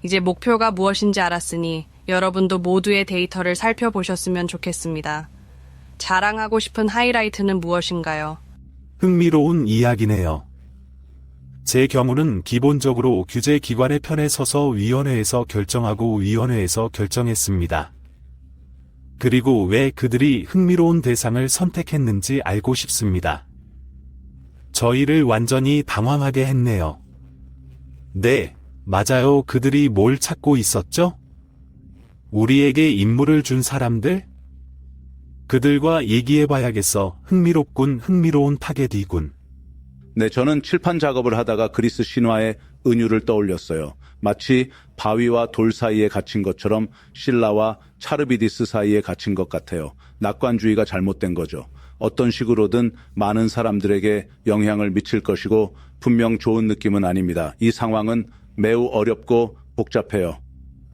이제 목표가 무엇인지 알았으니 여러분도 모두의 데이터를 살펴보셨으면 좋겠습니다. 자랑하고 싶은 하이라이트는 무엇인가요? 흥미로운 이야기네요. 제 경우는 기본적으로 규제기관의 편에 서서 위원회에서 결정하고 위원회에서 결정했습니다. 그리고 왜 그들이 흥미로운 대상을 선택했는지 알고 싶습니다. 저희를 완전히 당황하게 했네요. 네, 맞아요. 그들이 뭘 찾고 있었죠? 우리에게 임무를 준 사람들? 그들과 얘기해봐야겠어. 흥미로운 타겟이군. 네, 저는 칠판 작업을 하다가 그리스 신화의 은유를 떠올렸어요. 마치 바위와 돌 사이에 갇힌 것처럼 신라와 차르비디스 사이에 갇힌 것 같아요. 낙관주의가 잘못된 거죠. 어떤 식으로든 많은 사람들에게 영향을 미칠 것이고 분명 좋은 느낌은 아닙니다. 이 상황은 매우 어렵고 복잡해요.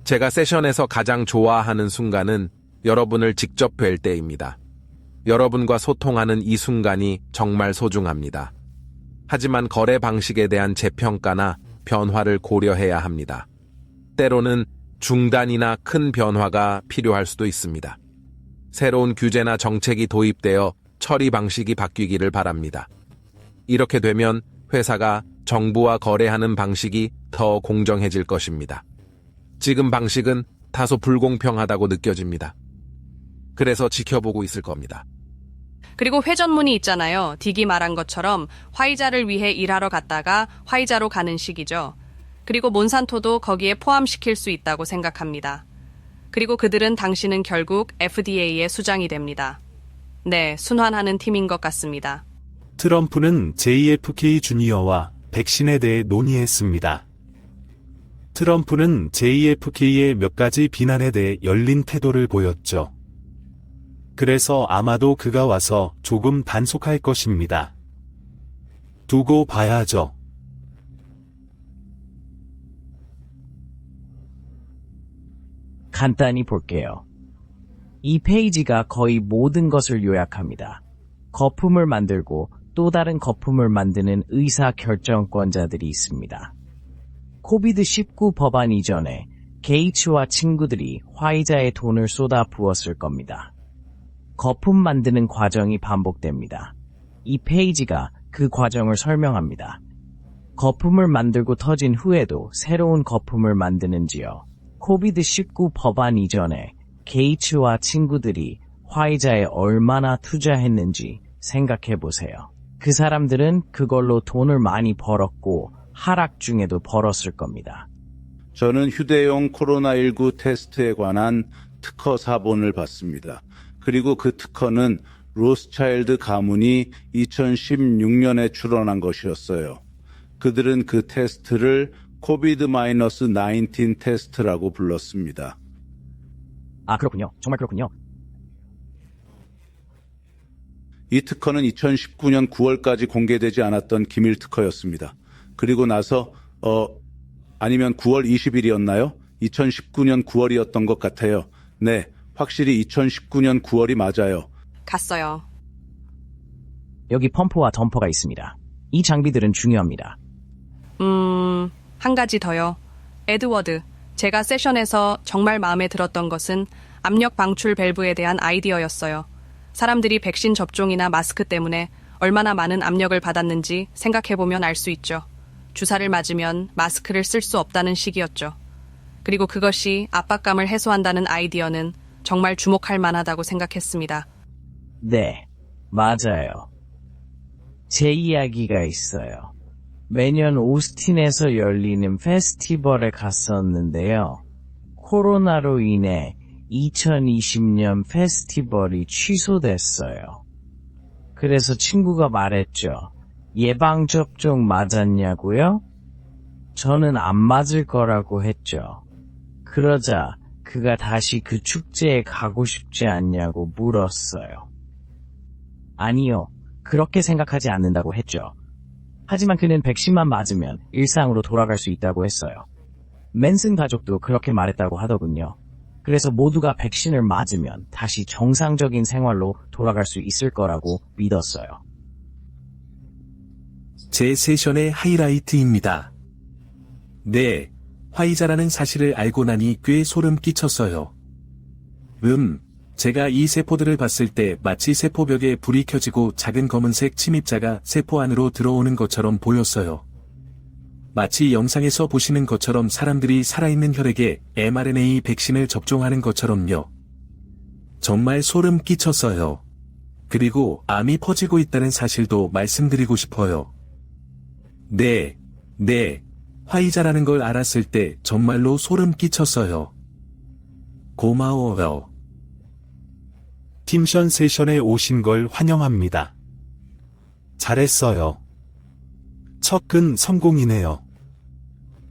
제가 세션에서 가장 좋아하는 순간은 여러분을 직접 뵐 때입니다. 여러분과 소통하는 이 순간이 정말 소중합니다. 하지만 거래 방식에 대한 재평가나 변화를 고려해야 합니다. 때로는 중단이나 큰 변화가 필요할 수도 있습니다. 새로운 규제나 정책이 도입되어 처리 방식이 바뀌기를 바랍니다. 이렇게 되면 회사가 정부와 거래하는 방식이 더 공정해질 것입니다. 지금 방식은 다소 불공평하다고 느껴집니다. 그래서 지켜보고 있을 겁니다. 그리고 회전문이 있잖아요. 딕이 말한 것처럼 화이자를 위해 일하러 갔다가 화이자로 가는 식이죠. 그리고 몬산토도 거기에 포함시킬 수 있다고 생각합니다. 그리고 그들은 당신은 결국 FDA의 수장이 됩니다. 네, 순환하는 팀인 것 같습니다. 트럼프는 JFK 주니어와 백신에 대해 논의했습니다. 트럼프는 JFK의 몇 가지 비난에 대해 열린 태도를 보였죠. 그래서 아마도 그가 와서 조금 단속할 것입니다. 두고 봐야죠. 간단히 볼게요. 이 페이지가 거의 모든 것을 요약합니다. 거품을 만들고 또 다른 거품을 만드는 의사결정권자들이 있습니다. 코비드-19 법안 이전에 게이츠와 친구들이 화이자에 돈을 쏟아 부었을 겁니다. 거품 만드는 과정이 반복됩니다. 이 페이지가 그 과정을 설명합니다. 거품을 만들고 터진 후에도 새로운 거품을 만드는지요. 코비드-19 법안 이전에 게이츠와 친구들이 화이자에 얼마나 투자했는지 생각해보세요. 그 사람들은 그걸로 돈을 많이 벌었고 하락 중에도 벌었을 겁니다. 저는 휴대용 코로나19 테스트에 관한 특허 사본을 봤습니다. 그리고 그 특허는 로스차일드 가문이 2016년에 출원한 것이었어요. 그들은 그 테스트를 코비드-19 테스트라고 불렀습니다. 아, 그렇군요. 정말 그렇군요. 이 특허는 2019년 9월까지 공개되지 않았던 기밀 특허였습니다. 그리고 나서 아니면 9월 20일이었나요? 2019년 9월이었던 것 같아요. 네, 확실히 2019년 9월이 맞아요. 갔어요. 여기 펌프와 덤퍼가 있습니다. 이 장비들은 중요합니다. 한 가지 더요. 에드워드, 제가 세션에서 정말 마음에 들었던 것은 압력 방출 밸브에 대한 아이디어였어요. 사람들이 백신 접종이나 마스크 때문에 얼마나 많은 압력을 받았는지 생각해보면 알 수 있죠. 주사를 맞으면 마스크를 쓸 수 없다는 식이었죠. 그리고 그것이 압박감을 해소한다는 아이디어는 정말 주목할 만하다고 생각했습니다. 네, 맞아요. 제 이야기가 있어요. 매년 오스틴에서 열리는 페스티벌에 갔었는데요. 코로나로 인해 2020년 페스티벌이 취소됐어요. 그래서 친구가 말했죠. 예방접종 맞았냐고요? 저는 안 맞을 거라고 했죠. 그러자 그가 다시 그 축제에 가고 싶지 않냐고 물었어요. 아니요, 그렇게 생각하지 않는다고 했죠. 하지만 그는 백신만 맞으면 일상으로 돌아갈 수 있다고 했어요. 맨슨 가족도 그렇게 말했다고 하더군요. 그래서 모두가 백신을 맞으면 다시 정상적인 생활로 돌아갈 수 있을 거라고 믿었어요. 제 세션의 하이라이트입니다. 네, 화이자라는 사실을 알고 나니 꽤 소름 끼쳤어요. 제가 이 세포들을 봤을 때 마치 세포벽에 불이 켜지고 작은 검은색 침입자가 세포 안으로 들어오는 것처럼 보였어요. 마치 영상에서 보시는 것처럼 사람들이 살아있는 혈액에 mRNA 백신을 접종하는 것처럼요. 정말 소름 끼쳤어요. 그리고 암이 퍼지고 있다는 사실도 말씀드리고 싶어요. 네, 화이자라는 걸 알았을 때 정말로 소름 끼쳤어요. 고마워요. 팀션 세션에 오신 걸 환영합니다. 잘했어요. 첫 근 성공이네요.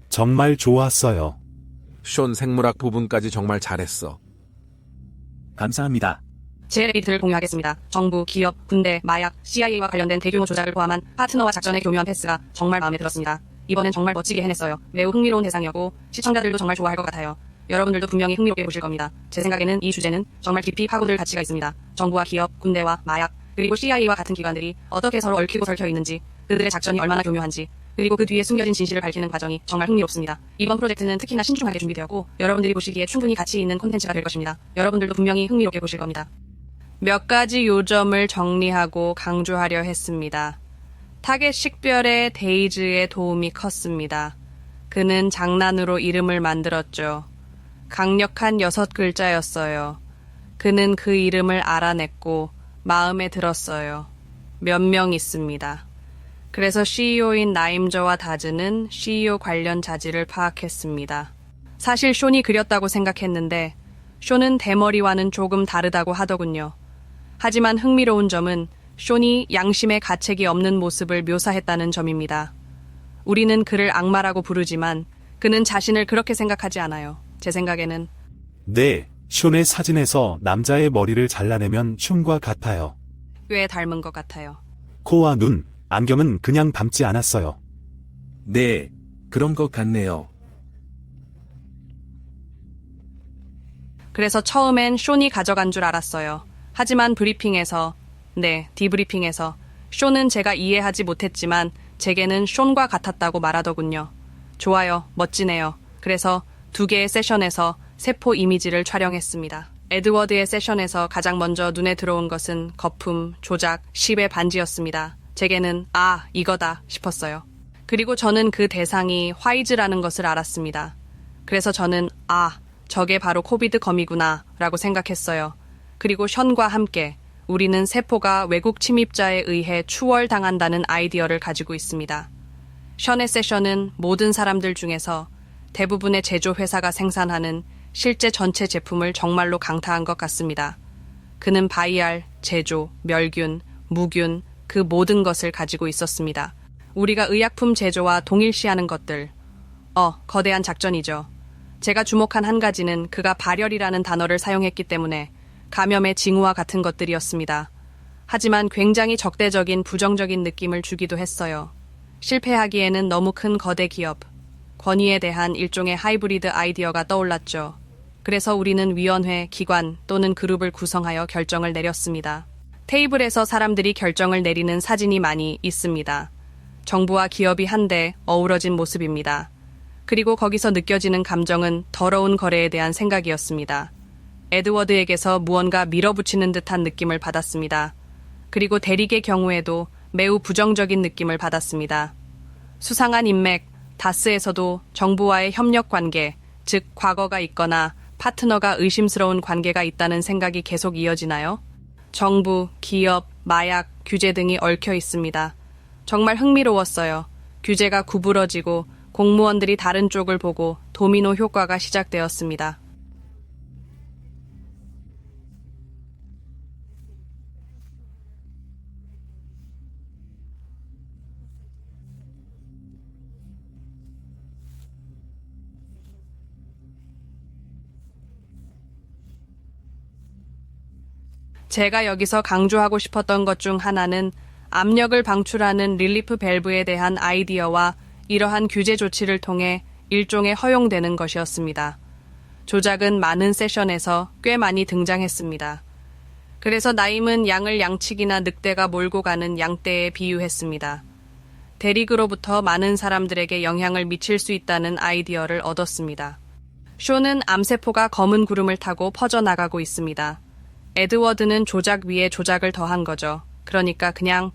정말 좋았어요. 숀 생물학 부분까지 정말 잘했어. 감사합니다. 제 레이트를 공유하겠습니다. 정부, 기업, 군대, 마약, CIA와 관련된 대규모 조작을 포함한 파트너와 작전의 교묘한 패스가 정말 마음에 들었습니다. 이번엔 정말 멋지게 해냈어요. 매우 흥미로운 대상이었고 시청자들도 정말 좋아할 것 같아요. 여러분들도 분명히 흥미롭게 보실 겁니다. 제 생각에는 이 주제는 정말 깊이 파고들 가치가 있습니다. 정부와 기업, 군대와 마약, 그리고 CIA와 같은 기관들이 어떻게 서로 얽히고 설켜 있는지, 그들의 작전이 얼마나 교묘한지, 그리고 그 뒤에 숨겨진 진실을 밝히는 과정이 정말 흥미롭습니다. 이번 프로젝트는 특히나 신중하게 준비되었고 여러분들이 보시기에 충분히 가치 있는 콘텐츠가 될 것입니다. 여러분들도 분명히 흥미롭게 보실 겁니다. 몇 가지 요점을 정리하고 강조하려 했습니다. 타겟 식별에 데이즈의 도움이 컸습니다. 그는 장난으로 이름을 만들었죠. 강력한 6글자였어요. 그는 그 이름을 알아냈고 마음에 들었어요. 몇 명 있습니다. 그래서 CEO인 나임저와 다즈는 CEO 관련 자질을 파악했습니다. 사실 숀이 그렸다고 생각했는데 숀은 대머리와는 조금 다르다고 하더군요. 하지만 흥미로운 점은 숀이 양심의 가책이 없는 모습을 묘사했다는 점입니다. 우리는 그를 악마라고 부르지만 그는 자신을 그렇게 생각하지 않아요. 제 생각에는. 네, 숀의 사진에서 남자의 머리를 잘라내면 숀과 같아요. 꽤 닮은 것 같아요. 코와 눈, 안경은 그냥 닮지 않았어요. 네, 그런 것 같네요. 그래서 처음엔 숀이 가져간 줄 알았어요. 하지만 디브리핑에서 숀은 제가 이해하지 못했지만 제게는 숀과 같았다고 말하더군요. 좋아요, 멋지네요. 그래서 2개의 세션에서 세포 이미지를 촬영했습니다. 에드워드의 세션에서 가장 먼저 눈에 들어온 것은 거품, 조작, 10의 반지였습니다. 제게는 이거다 싶었어요. 그리고 저는 그 대상이 화이즈라는 것을 알았습니다. 그래서 저는 저게 바로 코비드 검이구나 라고 생각했어요. 그리고 션과 함께 우리는 세포가 외국 침입자에 의해 추월당한다는 아이디어를 가지고 있습니다. 션의 세션은 모든 사람들 중에서 대부분의 제조회사가 생산하는 실제 전체 제품을 정말로 강타한 것 같습니다. 그는 바이알, 제조, 멸균, 무균, 그 모든 것을 가지고 있었습니다. 우리가 의약품 제조와 동일시하는 것들. 거대한 작전이죠. 제가 주목한 한 가지는 그가 발열이라는 단어를 사용했기 때문에 감염의 징후와 같은 것들이었습니다. 하지만 굉장히 적대적인 부정적인 느낌을 주기도 했어요. 실패하기에는 너무 큰 거대 기업, 권위에 대한 일종의 하이브리드 아이디어가 떠올랐죠. 그래서 우리는 위원회, 기관 또는 그룹을 구성하여 결정을 내렸습니다. 테이블에서 사람들이 결정을 내리는 사진이 많이 있습니다. 정부와 기업이 한데 어우러진 모습입니다. 그리고 거기서 느껴지는 감정은 더러운 거래에 대한 생각이었습니다. 에드워드에게서 무언가 밀어붙이는 듯한 느낌을 받았습니다. 그리고 대릭의 경우에도 매우 부정적인 느낌을 받았습니다. 수상한 인맥, 다스에서도 정부와의 협력 관계, 즉 과거가 있거나 파트너가 의심스러운 관계가 있다는 생각이 계속 이어지나요? 정부, 기업, 마약, 규제 등이 얽혀 있습니다. 정말 흥미로웠어요. 규제가 구부러지고 공무원들이 다른 쪽을 보고 도미노 효과가 시작되었습니다. 제가 여기서 강조하고 싶었던 것 중 하나는 압력을 방출하는 릴리프 밸브에 대한 아이디어와 이러한 규제 조치를 통해 일종의 허용되는 것이었습니다. 조작은 많은 세션에서 꽤 많이 등장했습니다. 그래서 나임은 양을 양치기나 늑대가 몰고 가는 양떼에 비유했습니다. 대리그로부터 많은 사람들에게 영향을 미칠 수 있다는 아이디어를 얻었습니다. 쇼는 암세포가 검은 구름을 타고 퍼져나가고 있습니다. 에드워드는 조작 위에 조작을 더한 거죠. 그러니까 그냥